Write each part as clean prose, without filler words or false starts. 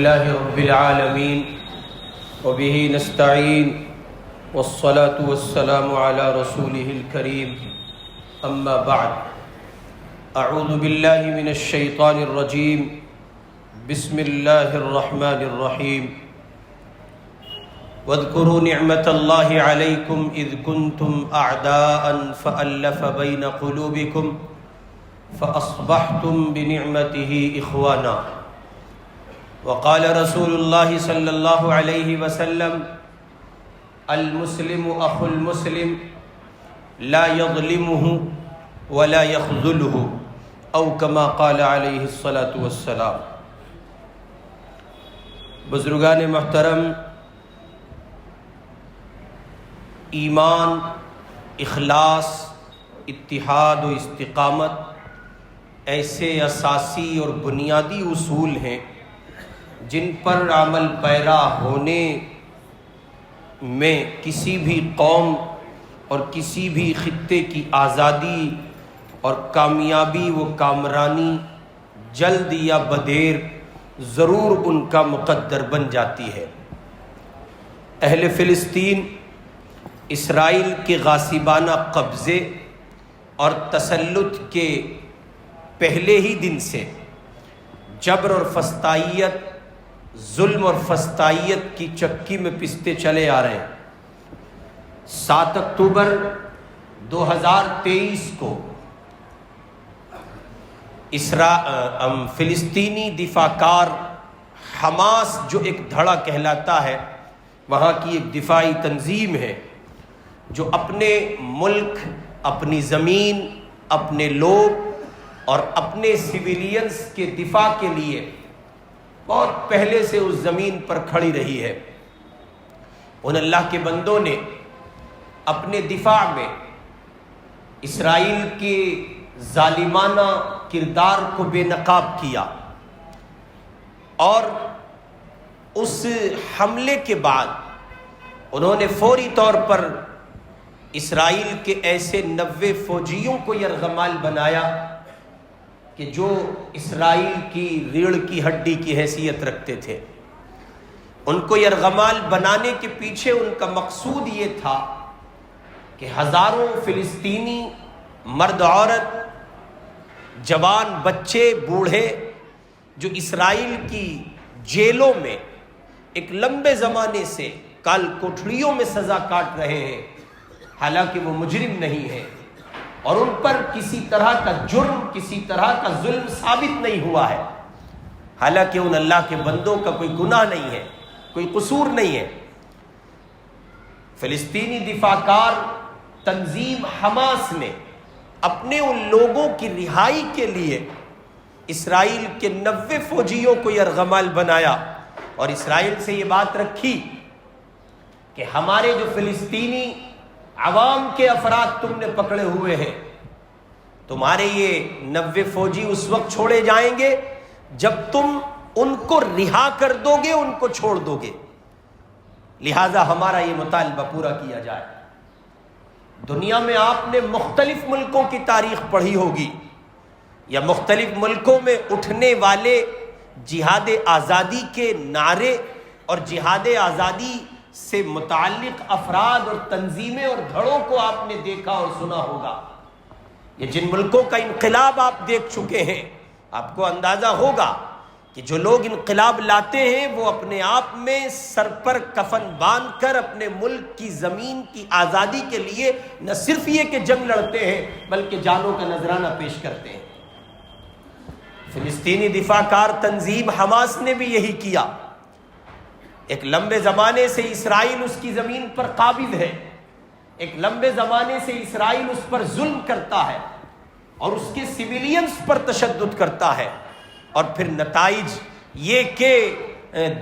لله رب العالمين وبه نستعين والصلاة والسلام على رسوله الكريم أما بعد أعوذ بالله من الشيطان الرجيم بسم الله الرحمن الرحيم واذكروا نعمة الله عليكم إذ كنتم أعداء فألف بين قلوبكم فأصبحتم بنعمته إخوانا وقال رسول الله صلى الله عليه وسلم المسلم أخو المسلم لا يظلمه ولا يخذله أو كما قال عليه الصلاة والسلام۔ بزرگان محترم، ایمان، اخلاص، اتحاد و استقامت ایسے اساسی اور بنیادی اصول ہیں جن پر عمل پیرا ہونے میں کسی بھی قوم اور کسی بھی خطے کی آزادی اور کامیابی و کامرانی جلد یا بدیر ضرور ان کا مقدر بن جاتی ہے۔ اہل فلسطین اسرائیل کے غاصبانہ قبضے اور تسلط کے پہلے ہی دن سے جبر اور فسطائیت، ظلم اور فسطائیت کی چکی میں پستے چلے آ رہے ہیں۔ 7 اکتوبر 2023 کو فلسطینی دفاع کار حماس جو ایک دھڑا کہلاتا ہے، وہاں کی ایک دفاعی تنظیم ہے جو اپنے ملک، اپنی زمین، اپنے لوگ اور اپنے سویلینز کے دفاع کے لیے بہت پہلے سے اس زمین پر کھڑی رہی ہے۔ ان اللہ کے بندوں نے اپنے دفاع میں اسرائیل کے ظالمانہ کردار کو بے نقاب کیا، اور اس حملے کے بعد انہوں نے فوری طور پر اسرائیل کے ایسے 90 فوجیوں کو یرغمال بنایا کہ جو اسرائیل کی ریڑھ کی ہڈی کی حیثیت رکھتے تھے۔ ان کو یرغمال بنانے کے پیچھے ان کا مقصود یہ تھا کہ ہزاروں فلسطینی مرد، عورت، جوان، بچے، بوڑھے جو اسرائیل کی جیلوں میں ایک لمبے زمانے سے کال کوٹھڑیوں میں سزا کاٹ رہے ہیں، حالانکہ وہ مجرم نہیں ہیں اور ان پر کسی طرح کا جرم، کسی طرح کا ظلم ثابت نہیں ہوا ہے، حالانکہ ان اللہ کے بندوں کا کوئی گناہ نہیں ہے، کوئی قصور نہیں ہے۔ فلسطینی دفاع کار تنظیم حماس نے اپنے ان لوگوں کی رہائی کے لیے اسرائیل کے 90 فوجیوں کو یرغمال بنایا اور اسرائیل سے یہ بات رکھی کہ ہمارے جو فلسطینی عوام کے افراد تم نے پکڑے ہوئے ہیں، تمہارے یہ 90 فوجی اس وقت چھوڑے جائیں گے جب تم ان کو رہا کر دو گے، ان کو چھوڑ دو گے، لہذا ہمارا یہ مطالبہ پورا کیا جائے۔ دنیا میں آپ نے مختلف ملکوں کی تاریخ پڑھی ہوگی، یا مختلف ملکوں میں اٹھنے والے جہاد آزادی کے نعرے اور جہاد آزادی سے متعلق افراد اور تنظیمیں اور دھڑوں کو آپ نے دیکھا اور سنا ہوگا۔ یہ جن ملکوں کا انقلاب آپ دیکھ چکے ہیں، آپ کو اندازہ ہوگا کہ جو لوگ انقلاب لاتے ہیں وہ اپنے آپ میں سر پر کفن باندھ کر اپنے ملک کی زمین کی آزادی کے لیے نہ صرف یہ کہ جنگ لڑتے ہیں بلکہ جانوں کا نذرانہ پیش کرتے ہیں۔ فلسطینی دفاع کار تنظیم حماس نے بھی یہی کیا۔ ایک لمبے زمانے سے اسرائیل اس کی زمین پر قابض ہے، ایک لمبے زمانے سے اسرائیل اس پر ظلم کرتا ہے اور اس کے سویلینز پر تشدد کرتا ہے، اور پھر نتائج یہ کہ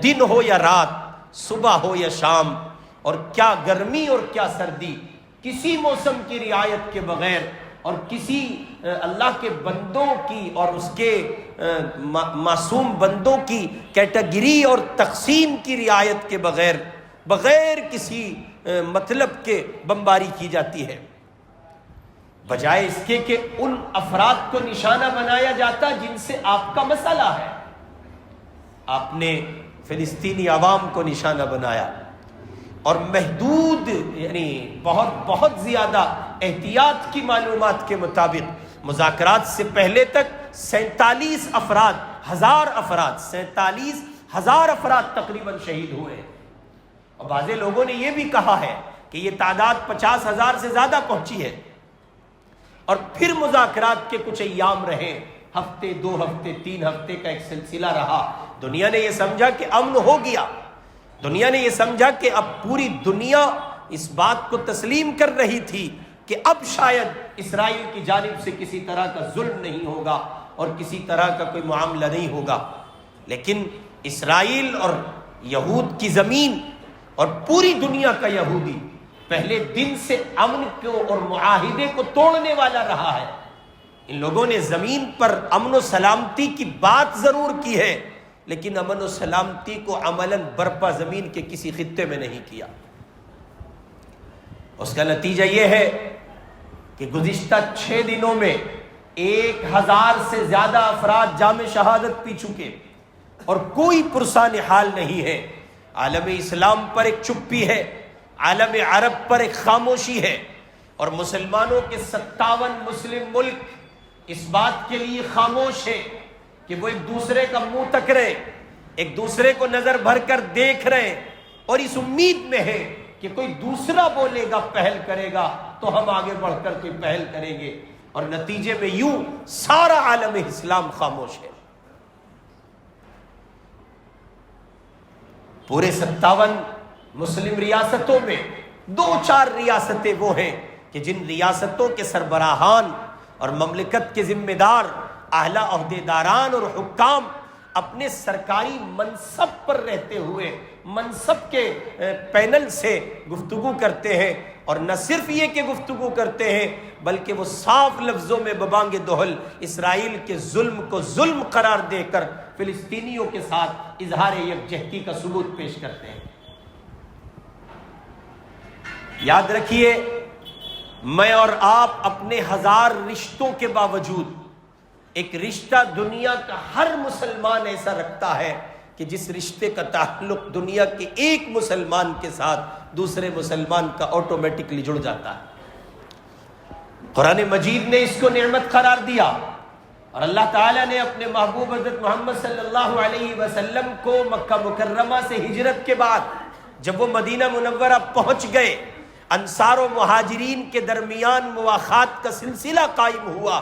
دن ہو یا رات، صبح ہو یا شام، اور کیا گرمی اور کیا سردی، کسی موسم کی رعایت کے بغیر اور کسی اللہ کے بندوں کی اور اس کے معصوم بندوں کی کیٹیگری اور تقسیم کی رعایت کے بغیر کسی مطلب کے بمباری کی جاتی ہے، بجائے اس کے کہ ان افراد کو نشانہ بنایا جاتا جن سے آپ کا مسئلہ ہے۔ آپ نے فلسطینی عوام کو نشانہ بنایا اور محدود یعنی بہت زیادہ احتیاط کی معلومات کے مطابق مذاکرات سے پہلے تک 47,000 افراد تقریباً شہید ہوئے ہیں، اور بعض لوگوں نے یہ بھی کہا ہے کہ یہ تعداد 50,000 سے زیادہ پہنچی ہے۔ اور پھر مذاکرات کے کچھ ایام رہے، ہفتے، 2 ہفتے، 3 ہفتے کا ایک سلسلہ رہا۔ دنیا نے یہ سمجھا کہ امن ہو گیا، دنیا نے یہ سمجھا کہ اب پوری دنیا اس بات کو تسلیم کر رہی تھی کہ اب شاید اسرائیل کی جانب سے کسی طرح کا ظلم نہیں ہوگا اور کسی طرح کا کوئی معاملہ نہیں ہوگا۔ لیکن اسرائیل اور یہود کی زمین اور پوری دنیا کا یہودی پہلے دن سے امن کو اور معاہدے کو توڑنے والا رہا ہے۔ ان لوگوں نے زمین پر امن و سلامتی کی بات ضرور کی ہے، لیکن امن و سلامتی کو عملاً برپا زمین کے کسی خطے میں نہیں کیا۔ اس کا نتیجہ یہ ہے کہ گزشتہ 6 دنوں میں 1,000 سے زیادہ افراد جام شہادت پی چکے اور کوئی پرسان حال نہیں ہے۔ عالم اسلام پر ایک چپی ہے، عالم عرب پر ایک خاموشی ہے، اور مسلمانوں کے 57 مسلم ملک اس بات کے لیے خاموش ہیں کہ وہ ایک دوسرے کا منہ تک رہے، ایک دوسرے کو نظر بھر کر دیکھ رہے، اور اس امید میں ہے کہ کوئی دوسرا بولے گا، پہل کرے گا تو ہم آگے بڑھ کر کوئی پہل کریں گے، اور نتیجے میں یوں سارا عالم اسلام خاموش ہے۔ پورے 57 مسلم ریاستوں میں 2-4 ریاستیں وہ ہیں کہ جن ریاستوں کے سربراہان اور مملکت کے ذمہ دار، اعلیٰ عہدیداران اور حکام اپنے سرکاری منصب پر رہتے ہوئے منصب کے پینل سے گفتگو کرتے ہیں، اور نہ صرف یہ کہ گفتگو کرتے ہیں بلکہ وہ صاف لفظوں میں ببانگ دہل اسرائیل کے ظلم کو ظلم قرار دے کر فلسطینیوں کے ساتھ اظہار یکجہتی کا ثبوت پیش کرتے ہیں۔ یاد رکھیے، میں اور آپ اپنے 1000 رشتوں کے باوجود ایک رشتہ دنیا کا ہر مسلمان ایسا رکھتا ہے کہ جس رشتے کا تعلق دنیا کے ایک مسلمان کے ساتھ دوسرے مسلمان کا آٹومیٹکلی جڑ جاتا ہے۔ قرآن مجید نے اس کو نعمت قرار دیا، اور اللہ تعالیٰ نے اپنے محبوب حضرت محمد صلی اللہ علیہ وسلم کو مکہ مکرمہ سے ہجرت کے بعد جب وہ مدینہ منورہ پہنچ گئے، انصار و مہاجرین کے درمیان مواخات کا سلسلہ قائم ہوا۔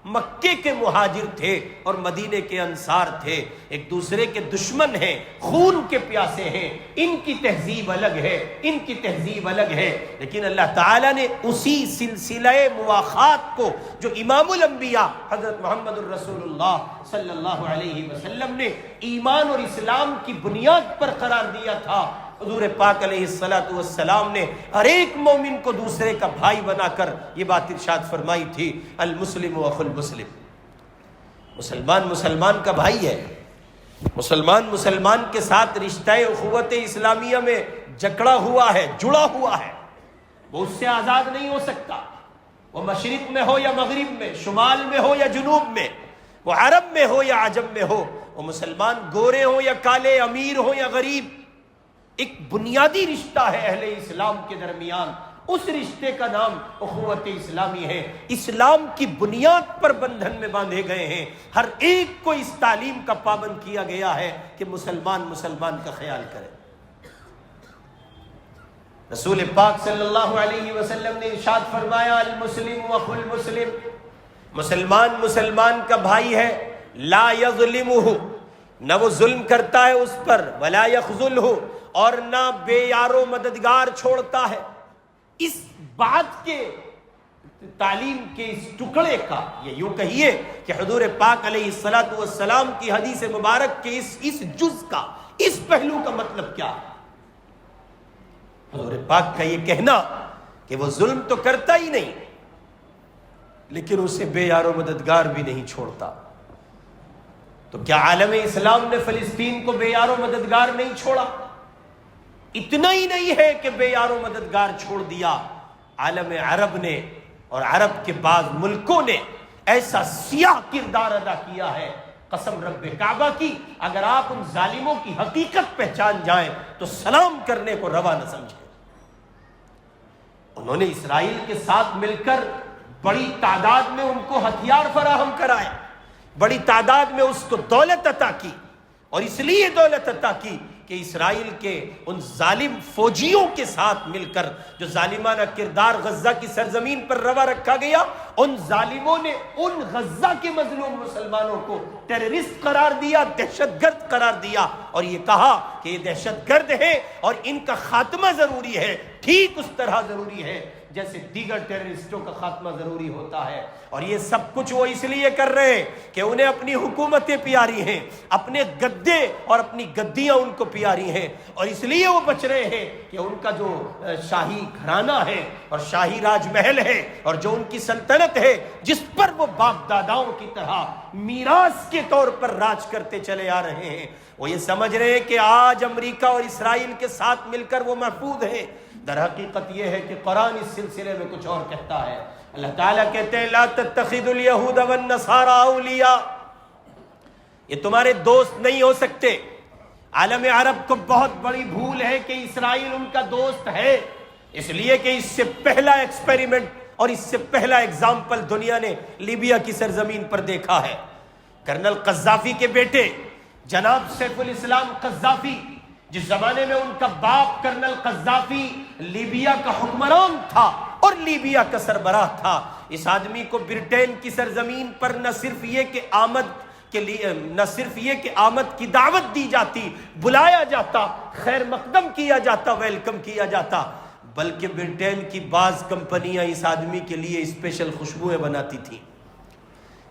مکے کے مہاجر تھے اور مدینے کے انصار تھے، ایک دوسرے کے دشمن ہیں، خون کے پیاسے ہیں، ان کی تہذیب الگ ہے، ان کی تہذیب الگ ہے، لیکن اللہ تعالیٰ نے اسی سلسلہ مواخات کو جو امام الانبیاء حضرت محمد الرسول اللہ صلی اللہ علیہ وسلم نے ایمان اور اسلام کی بنیاد پر قرار دیا تھا، حضور پاک علیہ الصلوۃ والسلام نے ہر ایک مومن کو دوسرے کا بھائی بنا کر یہ بات ارشاد فرمائی تھی، المسلم اخو المسلم، مسلمان مسلمان کا بھائی ہے، مسلمان مسلمان کے ساتھ رشتہ اخوت اسلامیہ میں جکڑا ہوا ہے، جڑا ہوا ہے، وہ اس سے آزاد نہیں ہو سکتا، وہ مشرق میں ہو یا مغرب میں، شمال میں ہو یا جنوب میں، وہ عرب میں ہو یا عجم میں ہو، وہ مسلمان گورے ہو یا کالے، امیر ہو یا غریب، ایک بنیادی رشتہ ہے اہل اسلام کے درمیان، اس رشتے کا نام اخوت اسلامی ہے، اسلام کی بنیاد پر بندھن میں باندھے گئے ہیں، ہر ایک کو اس تعلیم کا پابند کیا گیا ہے کہ مسلمان مسلمان کا خیال کرے۔ رسول پاک صلی اللہ علیہ وسلم نے ارشاد فرمایا، المسلم اخو المسلم، مسلمان مسلمان کا بھائی ہے، لا یظلمہ، نہ وہ ظلم کرتا ہے اس پر، ولا یخذلہ، اور نہ بے یار و مددگار چھوڑتا ہے۔ اس بات کے تعلیم کے اس ٹکڑے کا، یہ یوں کہیے کہ حضور پاک علیہ الصلوۃ والسلام کی حدیث مبارک کے اس جز کا، اس پہلو کا مطلب کیا؟ حضور پاک کا یہ کہنا کہ وہ ظلم تو کرتا ہی نہیں لیکن اسے بے یار و مددگار بھی نہیں چھوڑتا۔ تو کیا عالم اسلام نے فلسطین کو بے یار و مددگار نہیں چھوڑا؟ اتنا ہی نہیں ہے کہ بے یار و مددگار چھوڑ دیا، عالم عرب نے اور عرب کے بعض ملکوں نے ایسا سیاہ کردار ادا کیا ہے قسم رب کعبہ کی اگر آپ ان ظالموں کی حقیقت پہچان جائیں تو سلام کرنے کو روا نہ سمجھیں۔ انہوں نے اسرائیل کے ساتھ مل کر بڑی تعداد میں ان کو ہتھیار فراہم کرائے، بڑی تعداد میں اس کو دولت عطا کی، اور اس لیے دولت عطا کی کہ اسرائیل کے ان ظالم فوجیوں کے ساتھ مل کر جو ظالمانہ کردار غزہ کی سرزمین پر روا رکھا گیا، ان ظالموں نے ان غزہ کے مظلوم مسلمانوں کو ٹیررسٹ قرار دیا، دہشت گرد قرار دیا، اور یہ کہا کہ یہ دہشت گرد ہے اور ان کا خاتمہ ضروری ہے، ٹھیک اس طرح ضروری ہے جیسے دیگر ٹیررسٹوں کا خاتمہ ضروری ہوتا ہے۔ اور یہ سب کچھ وہ اس لیے کر رہے ہیں کہ انہیں اپنی حکومتیں پیاری ہیں، اپنے گدے اور اپنی گدیاں ان کو پیاری ہیں، اور اس لیے وہ بچ رہے ہیں کہ ان کا جو شاہی گھرانہ ہے اور شاہی راج محل ہے اور جو ان کی سلطنت ہے جس پر وہ باپ داداؤں کی طرح میراث کے طور پر راج کرتے چلے آ رہے ہیں، وہ یہ سمجھ رہے ہیں کہ آج امریکہ اور اسرائیل کے ساتھ مل کر وہ محفوظ ہیں۔ در حقیقت یہ ہے کہ قرآن اس سلسلے میں کچھ اور کہتا ہے۔ اللہ تعالیٰ کہتے ہیں لا تتخذوا اليہود والنصارى اولیاء، یہ تمہارے دوست نہیں ہو سکتے۔ عالم عرب کو بہت بڑی بھول ہے کہ اسرائیل ان کا دوست ہے، اس لیے کہ اس سے پہلا ایکسپیریمنٹ اور اس سے پہلا ایگزامپل دنیا نے لیبیا کی سرزمین پر دیکھا ہے۔ کرنل قذافی کے بیٹے جناب سیف الاسلام قذافی، جس زمانے میں ان کا باپ کرنل قذافی لیبیا کا حکمران تھا اور لیبیا کا سربراہ تھا، اس آدمی کو برٹین کی سرزمین پر نہ صرف یہ کہ آمد کی دعوت دی جاتی، بلایا جاتا، خیر مقدم کیا جاتا، ویلکم کیا جاتا، بلکہ برٹین کی بعض کمپنیاں اس آدمی کے لیے اسپیشل خوشبوئیں بناتی تھیں۔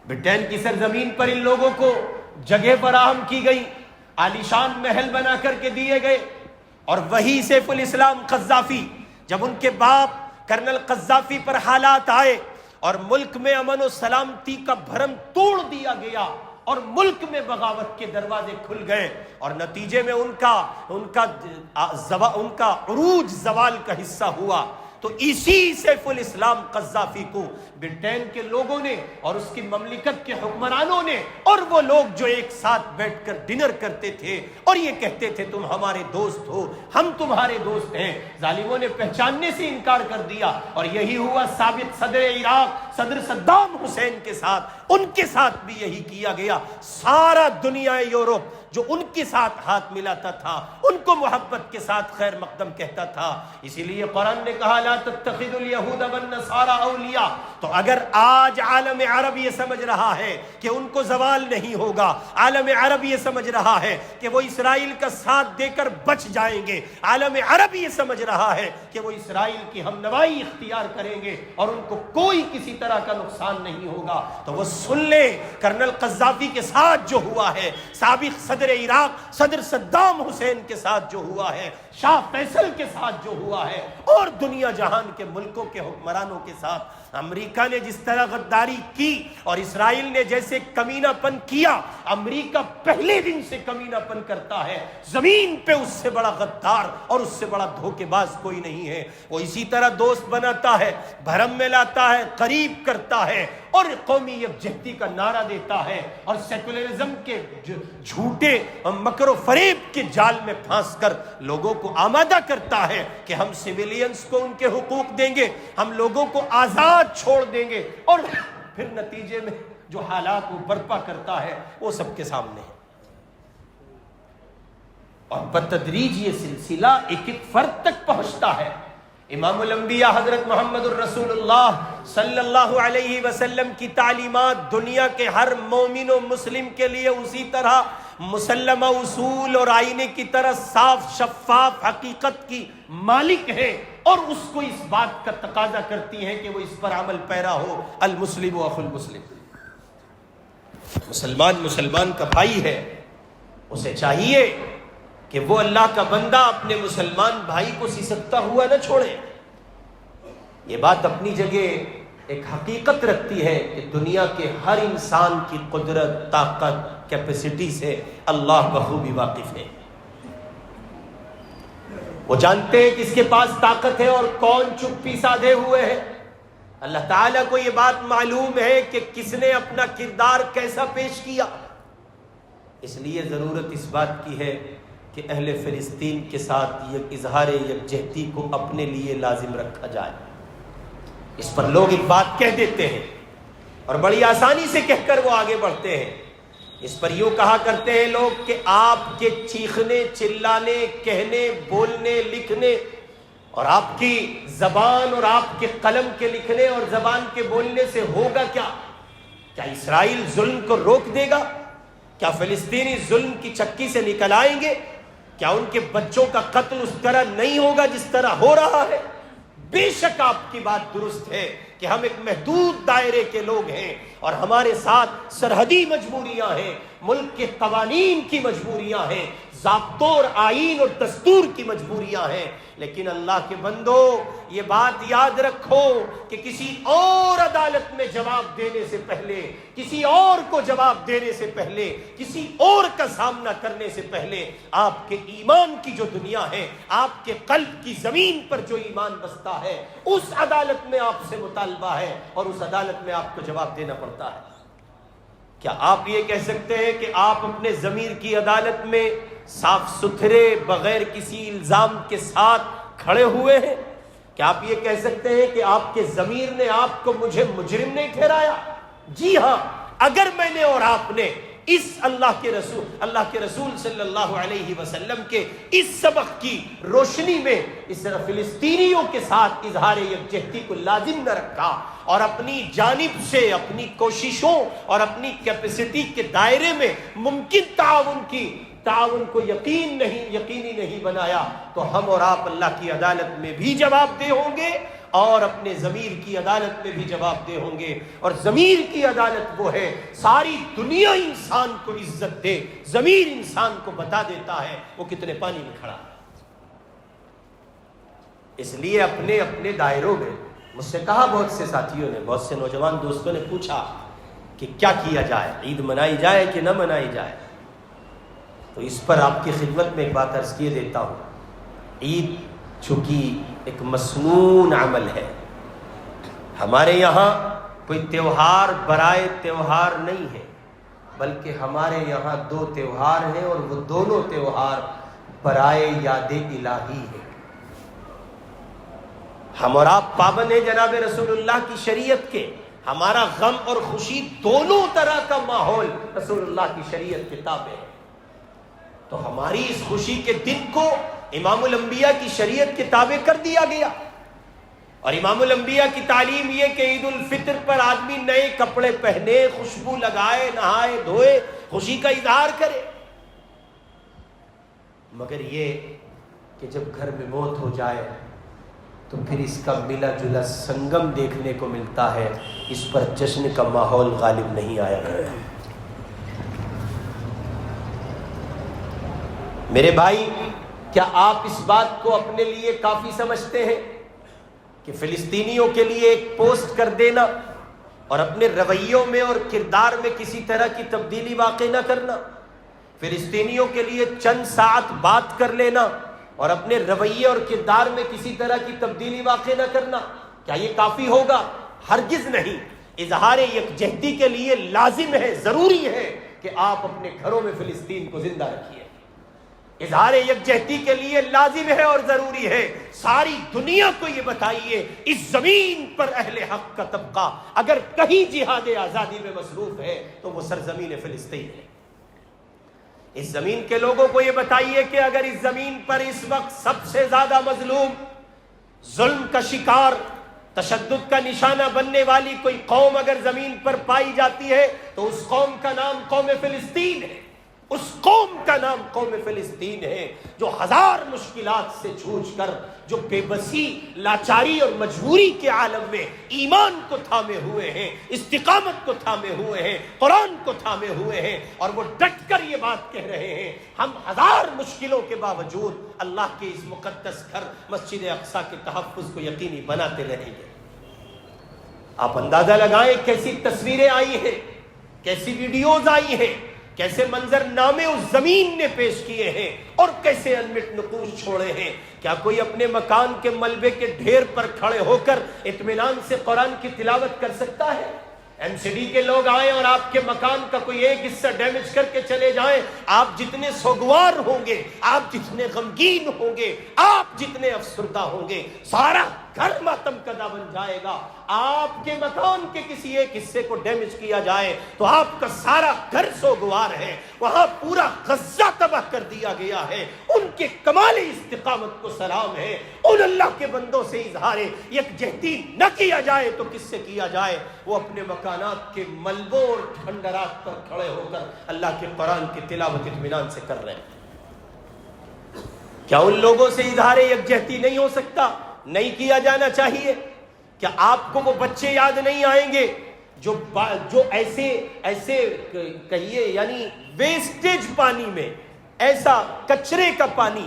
برٹین کی سرزمین پر ان لوگوں کو جگہ فراہم کی گئی، عالیشان محل بنا کر کے دیے گئے، اور وہی سیف الاسلام قذافی جب ان کے باپ کرنل قذافی پر حالات آئے اور ملک میں امن و سلامتی کا بھرم توڑ دیا گیا اور ملک میں بغاوت کے دروازے کھل گئے، اور نتیجے میں ان کا عروج زوال کا حصہ ہوا، تو اسی سیف الاسلام قذافی کو برٹین کے لوگوں نے اور اس کی مملکت کے حکمرانوں نے اور وہ لوگ جو ایک ساتھ بیٹھ کر ڈنر کرتے تھے اور یہ کہتے تھے تم ہمارے دوست ہو، ہم تمہارے دوست ہیں، ظالموں نے پہچاننے سے انکار کر دیا، اور یہی ہوا سابق صدر عراق صدر صدام حسین کے ساتھ، ان کے ساتھ بھی یہی کیا گیا۔ سارا دنیا یورپ جو ان کے ساتھ ہاتھ ملاتا تھا، ان کو محبت کے ساتھ خیر مقدم کہتا تھا۔ اسی لیے قرآن نے کہا لا تتخذوا اليہود والنصارى اولیاء۔ تو اگر آج عالم عرب یہ سمجھ رہا ہے کہ ان کو زوال نہیں ہوگا، عالم عرب یہ سمجھ رہا ہے کہ وہ اسرائیل کا ساتھ دے کر بچ جائیں گے، عالم عرب یہ سمجھ رہا ہے کہ وہ اسرائیل کی ہم نوائی اختیار کریں گے اور ان کو کوئی کسی طرح کا نقصان نہیں ہوگا، تو وہ سن لیں کرنل قذافی کے ساتھ جو ہوا ہے، سابق صدر عراق صدر صدام حسین کے ساتھ جو ہوا ہے، شاہ فیصل کے ساتھ جو ہوا ہے، اور دنیا جہان کے ملکوں کے حکمرانوں کے ساتھ امریکہ نے جس طرح غداری کی اور اسرائیل نے جیسے کمینہ پن کیا، امریکہ پہلے دن سے کمینہ پن کرتا ہے، زمین پہ اس سے بڑا غدار اور اس سے بڑا دھوکے باز کوئی نہیں ہے۔ وہ اسی طرح دوست بناتا ہے، بھرم میں لاتا ہے، قریب کرتا ہے اور قومی یکجہتی کا نعرہ دیتا ہے، اور سیکولرزم کے جھوٹے مکر و فریب کے جال میں پھانس کر لوگوں کو آمادہ کرتا ہے کہ ہم سویلینز کو ان کے حقوق دیں گے، ہم لوگوں کو آزاد چھوڑ دیں گے، اور پھر نتیجے میں جو حالات وہ برپا کرتا ہے وہ سب کے سامنے ہے۔ اور بتدریج یہ سلسلہ ایک ایک فرد تک پہنچتا ہے۔ امام الانبیاء حضرت محمد الرسول اللہ صلی اللہ علیہ وسلم کی تعلیمات دنیا کے ہر مومن و مسلم کے لیے اسی طرح مسلمہ اصول اور آئینے کی طرح صاف شفاف حقیقت کی مالک ہے، اور اس کو اس بات کا تقاضا کرتی ہے کہ وہ اس پر عمل پیرا ہو۔ المسلم اخو المسلم، مسلمان کا بھائی ہے، اسے چاہیے کہ وہ اللہ کا بندہ اپنے مسلمان بھائی کو سسکتا ہوا نہ چھوڑے۔ یہ بات اپنی جگہ ایک حقیقت رکھتی ہے کہ دنیا کے ہر انسان کی قدرت، طاقت، کیپیسٹی سے اللہ بخوبی واقف ہے۔ وہ جانتے ہیں کس کے پاس طاقت ہے اور کون چپی سادھے ہوئے ہیں۔ اللہ تعالیٰ کو یہ بات معلوم ہے کہ کس نے اپنا کردار کیسا پیش کیا۔ اس لیے ضرورت اس بات کی ہے کہ اہل فلسطین کے ساتھ یہ اظہار یکجہتی کو اپنے لیے لازم رکھا جائے۔ اس پر لوگ ایک بات کہہ دیتے ہیں اور بڑی آسانی سے کہہ کر وہ آگے بڑھتے ہیں۔ اس پر یوں کہا کرتے ہیں لوگ کہ آپ کے چیخنے، چلانے، کہنے، بولنے، لکھنے اور آپ کی زبان اور آپ کے قلم کے لکھنے اور زبان کے بولنے سے ہوگا کیا؟ کیا اسرائیل ظلم کو روک دے گا؟ کیا فلسطینی ظلم کی چکی سے نکل آئیں گے؟ کیا ان کے بچوں کا قتل اس طرح نہیں ہوگا جس طرح ہو رہا ہے؟ بے شک آپ کی بات درست ہے کہ ہم ایک محدود دائرے کے لوگ ہیں اور ہمارے ساتھ سرحدی مجبوریاں ہیں، ملک کے قوانین کی مجبوریاں ہیں، ضابطوں اور آئین اور دستور کی مجبوریاں ہیں، لیکن اللہ کے بندو یہ بات یاد رکھو کہ کسی اور عدالت میں جواب دینے سے پہلے، کسی اور کو جواب دینے سے پہلے، کسی اور کا سامنا کرنے سے پہلے آپ کے ایمان کی جو دنیا ہے، آپ کے قلب کی زمین پر جو ایمان بستا ہے، اس عدالت میں آپ سے مطالبہ ہے اور اس عدالت میں آپ کو جواب دینا پڑتا ہے۔ کیا آپ یہ کہہ سکتے ہیں کہ آپ اپنے ضمیر کی عدالت میں صاف ستھرے بغیر کسی الزام کے ساتھ کھڑے ہوئے ہیں؟ کیا آپ یہ کہہ سکتے ہیں کہ آپ کے ضمیر نے آپ کو مجھے مجرم نہیں ٹھہرایا؟ جی ہاں، اگر میں نے اور آپ نے اس اللہ کے رسول صلی اللہ علیہ وسلم کے اس سبق کی روشنی میں اس طرح فلسطینیوں کے ساتھ اظہار یکجہتی کو لازم نہ رکھا اور اپنی جانب سے اپنی کوششوں اور اپنی کیپیسٹی کے دائرے میں ممکن تعاون کو یقینی نہیں بنایا، تو ہم اور آپ اللہ کی عدالت میں بھی جواب دہ ہوں گے اور اپنے ضمیر کی عدالت میں بھی جواب دہ ہوں گے۔ اور ضمیر کی عدالت وہ ہے، ساری دنیا انسان کو عزت دے، ضمیر انسان کو بتا دیتا ہے وہ کتنے پانی میں کھڑا ہے۔ اس لیے اپنے اپنے دائروں میں، مجھ سے کہا بہت سے ساتھیوں نے، بہت سے نوجوان دوستوں نے پوچھا کہ کیا کیا جائے، عید منائی جائے کہ نہ منائی جائے؟ تو اس پر آپ کی خدمت میں ایک بات عرض کیے دیتا ہوں۔ عید چونکہ ایک مسنون عمل ہے، ہمارے یہاں کوئی تہوار برائے تہوار نہیں ہے، بلکہ ہمارے یہاں دو تہوار ہیں اور وہ دونوں تہوار برائے یاد الہی ہے۔ ہم اور آپ پابند ہیں جناب رسول اللہ کی شریعت کے، ہمارا غم اور خوشی دونوں طرح کا ماحول رسول اللہ کی شریعت کے تابع ہے، تو ہماری اس خوشی کے دن کو امام الانبیاء کی شریعت کے تابع کر دیا گیا۔ اور امام الانبیاء کی تعلیم یہ کہ عید الفطر پر آدمی نئے کپڑے پہنے، خوشبو لگائے، نہائے دھوئے، خوشی کا اظہار کرے، مگر یہ کہ جب گھر میں موت ہو جائے تو پھر اس کا ملا جلا سنگم دیکھنے کو ملتا ہے، اس پر جشن کا ماحول غالب نہیں آیا کرتا۔ میرے بھائی، کیا آپ اس بات کو اپنے لیے کافی سمجھتے ہیں کہ فلسطینیوں کے لیے ایک پوسٹ کر دینا اور اپنے رویوں میں اور کردار میں کسی طرح کی تبدیلی واقع نہ کرنا، فلسطینیوں کے لیے چند ساعت بات کر لینا اور اپنے رویے اور کردار میں کسی طرح کی تبدیلی واقع نہ کرنا، کیا یہ کافی ہوگا؟ ہرگز نہیں۔ اظہار یکجہتی کے لیے لازم ہے، ضروری ہے کہ آپ اپنے گھروں میں فلسطین کو زندہ رکھیے۔ اظہار یکجہتی کے لیے لازم ہے اور ضروری ہے ساری دنیا کو یہ بتائیے، اس زمین پر اہل حق کا طبقہ اگر کہیں جہاد آزادی میں مصروف ہے تو وہ سرزمین فلسطین ہے۔ اس زمین کے لوگوں کو یہ بتائیے کہ اگر اس زمین پر اس وقت سب سے زیادہ مظلوم، ظلم کا شکار، تشدد کا نشانہ بننے والی کوئی قوم اگر زمین پر پائی جاتی ہے تو اس قوم کا نام قوم فلسطین ہے۔ اس قوم کا نام قوم فلسطین ہے جو ہزار مشکلات سے جھوج کر، جو بے بسی، لاچاری اور مجبوری کے عالم میں ایمان کو تھامے ہوئے ہیں، استقامت کو تھامے ہوئے ہیں، قرآن کو تھامے ہوئے ہیں، اور وہ ڈٹ کر یہ بات کہہ رہے ہیں ہم ہزار مشکلوں کے باوجود اللہ کے اس مقدس گھر مسجد اقصی کے تحفظ کو یقینی بناتے رہیں گے۔ آپ اندازہ لگائیں کیسی تصویریں آئی ہیں، کیسی ویڈیوز آئی ہیں، کیسے منظر نامے اس زمین نے پیش کیے ہیں اور کیسے انمٹ نقوش چھوڑے ہیں۔ کیا کوئی اپنے مکان کے ملبے کے ڈھیر پر کھڑے ہو کر اطمینان سے قرآن کی تلاوت کر سکتا ہے؟ MCD کے لوگ آئیں اور آپ کے مکان کا کوئی ایک حصہ ڈیمیج کر کے چلے جائیں، آپ جتنے سوگوار ہوں گے، آپ جتنے غمگین ہوں گے، آپ جتنے افسردہ ہوں گے، سارا گھر ماتم کدا بن جائے گا۔ آپ کے مکان کے کسی ایک حصے کو ڈیمیج کیا جائے تو آپ کا سارا گھر سوگوار ہے۔ وہاں پورا غزہ تباہ کر دیا گیا ہے۔ ان کے کمال استقامت کو سلام ہے۔ ان اللہ کے بندوں سے اظہار یکجہتی نہ کیا جائے تو کس سے کیا جائے؟ وہ اپنے مکانات کے ملبوں اور کھنڈرات پر کھڑے ہو کر اللہ کے قرآن کی تلاوت اطمینان سے کر رہے ہیں۔ کیا ان لوگوں سے اظہار یکجہتی نہیں ہو سکتا؟ نہیں کیا جانا چاہیے؟ کیا آپ کو وہ بچے یاد نہیں آئیں گے جو ایسے کہیے یعنی ویسٹیج پانی میں، ایسا کچرے کا پانی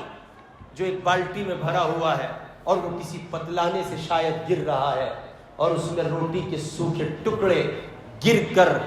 جو ایک بالٹی میں بھرا ہوا ہے اور وہ کسی پتلانے سے شاید گر رہا ہے اور اس میں روٹی کے سوکھے ٹکڑے گر کر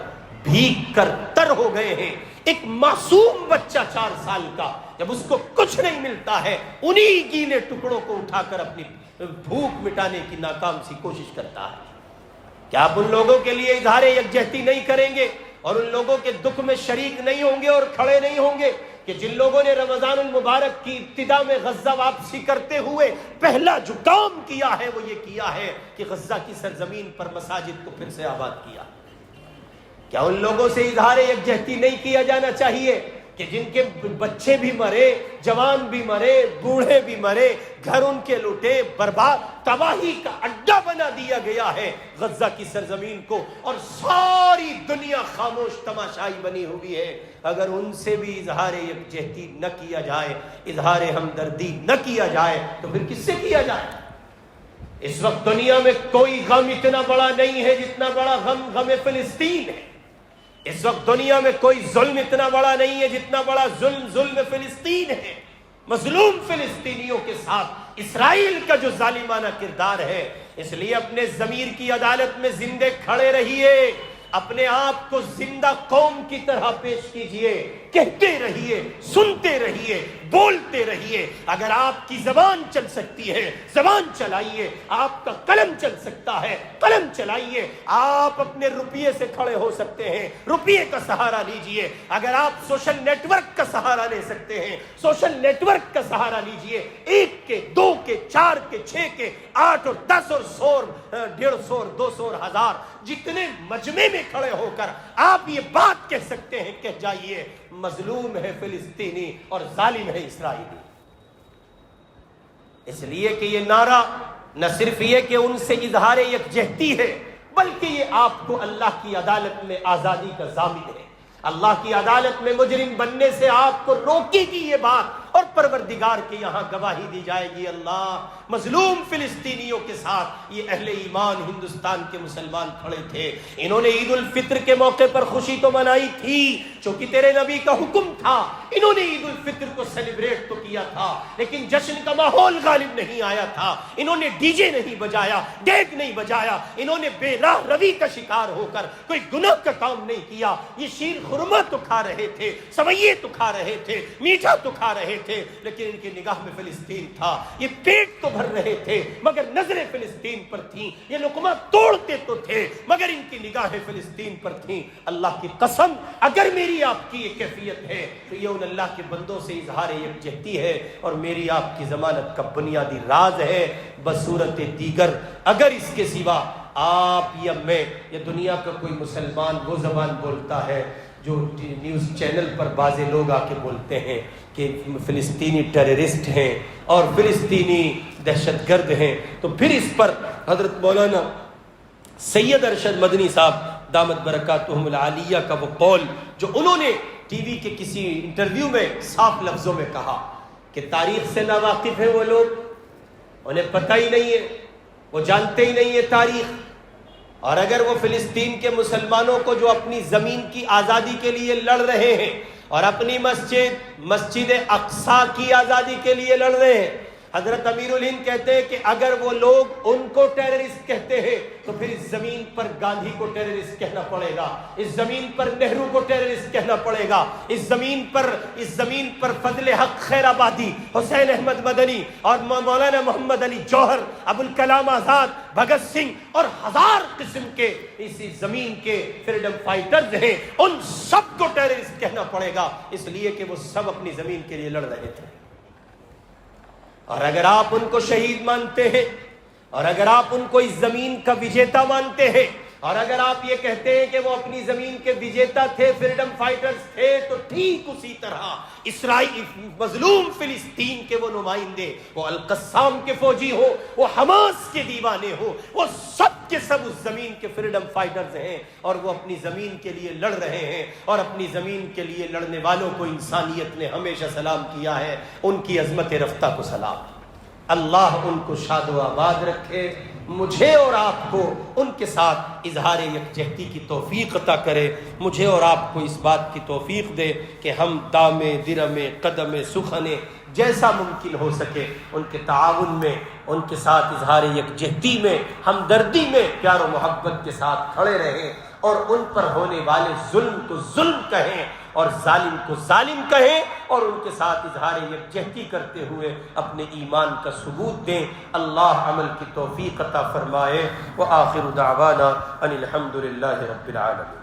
بھیگ کر تر ہو گئے ہیں۔ ایک معصوم بچہ 4 سال کا جب اس کو کچھ نہیں ملتا ہے، انہی گیلے ٹکڑوں کو اٹھا کر اپنی بھوک مٹانے کی ناکام سی کوشش کرتا ہے۔ کیا آپ ان لوگوں کے لیے اظہار یکجہتی نہیں کریں گے اور ان لوگوں کے دکھ میں شریک نہیں ہوں گے اور کھڑے نہیں ہوں گے کہ جن لوگوں نے رمضان المبارک کی ابتدا میں غزہ واپسی کرتے ہوئے پہلا جو کام کیا ہے وہ یہ کیا ہے کہ غزہ کی سرزمین پر مساجد کو پھر سے آباد کیا؟ کیا ان لوگوں سے اظہار یکجہتی نہیں کیا جانا چاہیے کہ جن کے بچے بھی مرے، جوان بھی مرے، بوڑھے بھی مرے، گھر ان کے لوٹے، برباد، تباہی کا اڈا بنا دیا گیا ہے غزہ کی سرزمین کو، اور ساری دنیا خاموش تماشائی بنی ہوئی ہے؟ اگر ان سے بھی اظہار یکجہتی نہ کیا جائے، اظہار ہمدردی نہ کیا جائے تو پھر کس سے کیا جائے؟ اس وقت دنیا میں کوئی غم اتنا بڑا نہیں ہے جتنا بڑا غم فلسطین ہے۔ اس وقت دنیا میں کوئی ظلم اتنا بڑا نہیں ہے جتنا بڑا ظلم فلسطین ہے۔ مظلوم فلسطینیوں کے ساتھ اسرائیل کا جو ظالمانہ کردار ہے، اس لیے اپنے ضمیر کی عدالت میں زندے کھڑے رہیے، اپنے آپ کو زندہ قوم کی طرح پیش کیجئے، کہتے رہیے، سنتے رہیے، بولتے رہیے۔ اگر آپ کی زبان چل سکتی ہے زبان چلائیے، آپ کا قلم چل سکتا ہے قلم چلائیے، آپ اپنے روپیے سے کھڑے ہو سکتے ہیں، روپیے کا سہارا لیجئے۔ اگر آپ سوشل نیٹ ورک کا سہارا لے سکتے ہیں، سوشل نیٹ ورک کا سہارا لیجئے۔ 1 کے 2 کے 4 کے 6 کے 8 اور 10 اور 100 150 اور 200 اور 1000 جتنے مجمع میں کھڑے ہو کر آپ یہ بات کہہ سکتے ہیں، کہہ جائیے، مظلوم ہے فلسطینی اور ظالم ہے اسرائیلی۔ اس لیے کہ یہ نعرہ نہ صرف یہ کہ ان سے اظہار یکجہتی ہے، بلکہ یہ آپ کو اللہ کی عدالت میں آزادی کا ضامن ہے۔ اللہ کی عدالت میں مجرم بننے سے آپ کو روکے گی یہ بات، اور پروردگار کے یہاں گواہی دی جائے گی، اللہ مظلوم فلسطینیوں کے ساتھ یہ اہل ایمان ہندوستان کے مسلمان کھڑے تھے۔ انہوں نے عید الفطر کے موقع پر خوشی تو منائی تھی چونکہ تیرے نبی کا حکم تھا، انہوں نے عید الفطر کو سیلیبریٹ تو کیا تھا، لیکن جشن کا ماحول غالب نہیں آیا تھا۔ انہوں نے ڈی جے نہیں بجایا، ڈیک نہیں بجایا، انہوں نے بے راہ روی کا شکار ہو کر کوئی گناہ کا کام نہیں کیا۔ یہ شیر خرما تو کھا رہے تھے، سویے تو کھا رہے تھے، میٹھا تو کھا رہے تھے، لیکن ان کی نگاہ میں فلسطین تھا۔ یہ پیٹ تو بھر رہے تھے مگر نظریں فلسطین پر تھیں، یہ لقمہ توڑتے تو تھے مگر ان کی نگاہیں فلسطین پر تھیں۔ اللہ کی قسم، اگر میری آپ کی یہ کیفیت ہے تو یہ ان اللہ کے بندوں سے اظہار یکجہتی ہے اور میری آپ کی ضمانت کا بنیادی راز ہے۔ بصورت دیگر اگر اس کے سوا آپ یا میں یا دنیا کا کوئی مسلمان وہ زبان بولتا ہے جو نیوز چینل پر بعض لوگ آ کے بولتے ہیں کہ فلسطینی ٹیررسٹ ہیں اور فلسطینی دہشت گرد ہیں، تو پھر اس پر حضرت مولانا سید ارشد مدنی صاحب دامت برکاتہم العالیہ کا وہ قول جو انہوں نے ٹی وی کے کسی انٹرویو میں صاف لفظوں میں کہا کہ تاریخ سے ناواقف ہیں وہ لوگ، انہیں پتہ ہی نہیں ہے، وہ جانتے ہی نہیں ہے تاریخ، اور اگر وہ فلسطین کے مسلمانوں کو جو اپنی زمین کی آزادی کے لیے لڑ رہے ہیں اور اپنی مسجد اقصی کی آزادی کے لیے لڑ رہے ہیں، حضرت امیر الہند کہتے ہیں کہ اگر وہ لوگ ان کو ٹیررسٹ کہتے ہیں تو پھر اس زمین پر گاندھی کو ٹیررسٹ کہنا پڑے گا، اس زمین پر نہرو کو ٹیررسٹ کہنا پڑے گا، اس زمین پر فضل حق خیر آبادی، حسین احمد مدنی اور مولانا محمد علی جوہر، ابوالکلام آزاد، بھگت سنگھ اور ہزار قسم کے اسی زمین کے فریڈم فائٹرز ہیں، ان سب کو ٹیررسٹ کہنا پڑے گا، اس لیے کہ وہ سب اپنی زمین کے لیے لڑ رہے تھے۔ اور اگر آپ ان کو شہید مانتے ہیں، اور اگر آپ ان کو اس زمین کا وجیتا مانتے ہیں، اور اگر آپ یہ کہتے ہیں کہ وہ اپنی زمین کے وجیتا تھے، فریڈم فائٹرز تھے، تو ٹھیک اسی طرح اسرائیل مظلوم فلسطین کے وہ نمائندے، وہ القسام کے فوجی ہو، وہ حماس کے دیوانے ہو، وہ سب کے سب اس زمین کے فریڈم فائٹرز ہیں، اور وہ اپنی زمین کے لیے لڑ رہے ہیں، اور اپنی زمین کے لیے لڑنے والوں کو انسانیت نے ہمیشہ سلام کیا ہے، ان کی عظمت رفتہ کو سلام۔ اللہ ان کو شاد و آباد رکھے، مجھے اور آپ کو ان کے ساتھ اظہار یکجہتی کی توفیق عطا کرے، مجھے اور آپ کو اس بات کی توفیق دے کہ ہم دامے درمے قدمے سخنے جیسا ممکن ہو سکے ان کے تعاون میں، ان کے ساتھ اظہار یکجہتی میں، ہمدردی میں پیار و محبت کے ساتھ کھڑے رہیں، اور ان پر ہونے والے ظلم کو ظلم کہیں اور ظالم کو ظالم کہیں، اور ان کے ساتھ اظہار یکجہتی کرتے ہوئے اپنے ایمان کا ثبوت دیں۔ اللہ عمل کی توفیق عطا فرمائے۔ وآخر دعوانا ان الحمد للہ رب العالمین۔